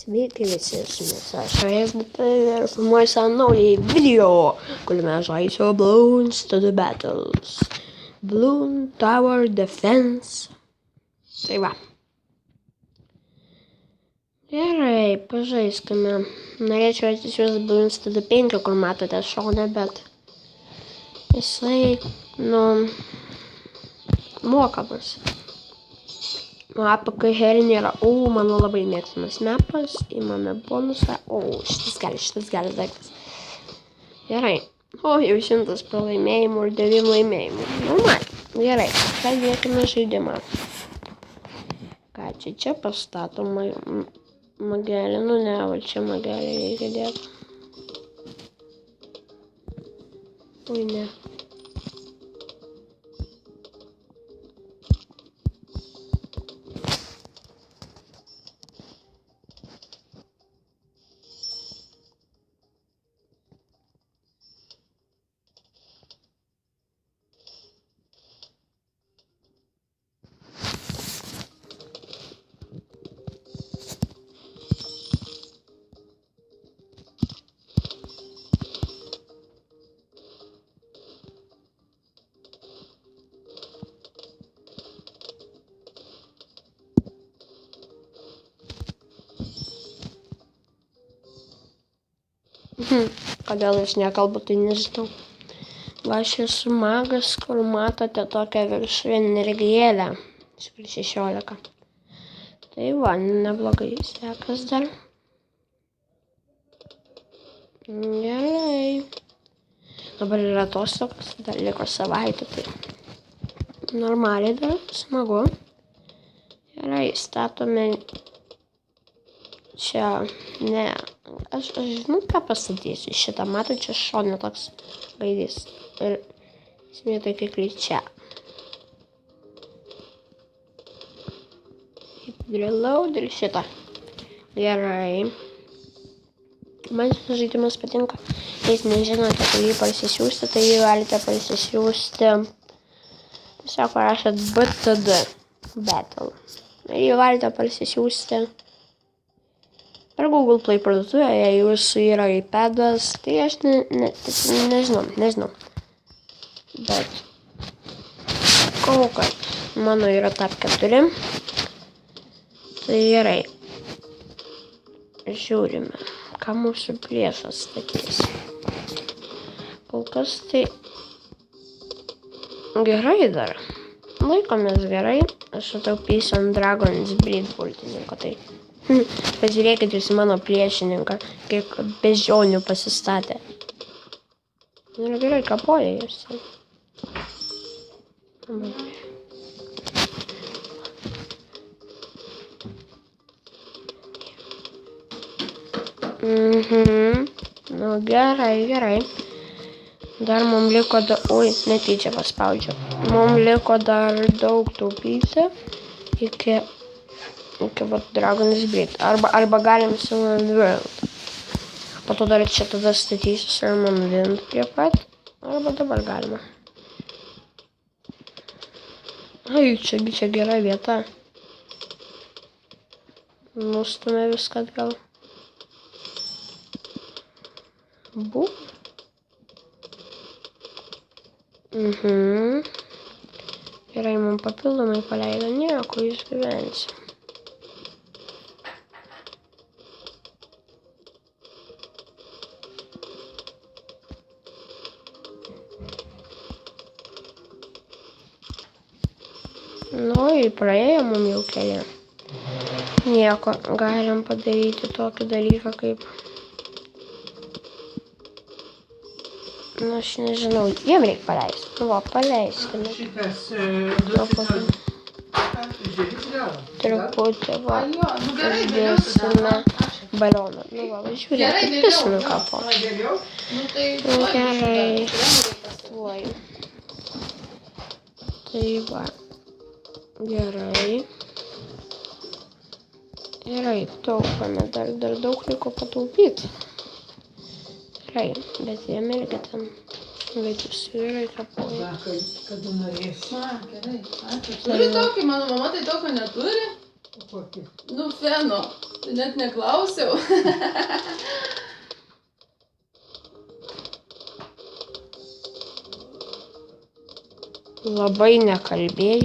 Sveiki visi, su jumis aš Reisbutai ir filmuoju savo naują video, kuriame žaisiu Bloons to the Battles. Bloon Tower Defense. Tai va. Gerai, pažaiskime. Norėčiau atsisiųsti Bloons to the 5, kur matote šone, bet jisai, mokamas. APK Herinė yra, mano labai mėgstamas mepas, įmame bonusą, šitas geras daiktas. Gerai, jau 100 pralaimėjimų ir 9 laimėjimų, normaliai, gerai, pradėkime žaidimą. Ką čia pastatom magelį, ne, va čia magelį reikia dėti. Ne. Kodėl aš nekalbu, tai nežinau. Va, aš esu magas, kur matote tokią viršuje energijėlę. 16. Tai va, neblogai sekas dar. Gerai. Dabar yra atostogos, dar liko savaitė, tai normaliai dar, smagu. Gerai, statome čia, ne. Aš žinau, ką pastatysiu. Šitą matau, čia šone toks gaidys. Ir esmė tokia čia. Reload ir šitą. Gerai. Man šis žaidimas patinka. Jei nežinote, kaip jį parsisiųsti, tai jį galite parsisiųsti. Tiesiog parašėt BTD Battle. Ir jį galite parsisiųsti per Google Play parduotuvę, jei jūsų yra iPadas, tai aš nežinau. Bet kol kas mano yra Tab 4. Tai gerai. Žiūrime, ką mūsų priešas statys. Kol kas tai gerai dar. Laikomės gerai. Aš sutaupysiu ant Dragon's Breed pultininko, tai pažiūrėkit jūs mano priešininką, kiek beždžionių pasistatė. Ir gerai kapoja jūs. Nu gerai. Dar mums liko netyčia paspaudžiau. Mums liko dar daug taupyti iki Dragon's Breed. Arba galim Salmon World. Po to dar čia tada statysiu Salmon Wind prie pat. Arba dabar galima. Čia gera vieta. Nustumė viską atgal. Bu. Gerai, man papildomai paleido, nieko, jūs gyvensi. Ir praėjo mum jau keli. Nieko, galim padaryti tokį dalyką kaip... aš nežinau, jiem reikia paleisti. Paleiskime. Truputį, uždėsime balioną. Žiūrėk, kaip pisinu kapo. Gerai. Tuoj. Tai va. Gerai, taupame, dar daug liko pataupyti. Gerai, bet jiem irgi ten vaikus vyrai kapoja. Kada norėsi. Gerai, ačiū. Turi tokį, mano mama tai tokio neturi. Kokį? Nu, feno. Tu net neklausiau. Labai nekalbėjai.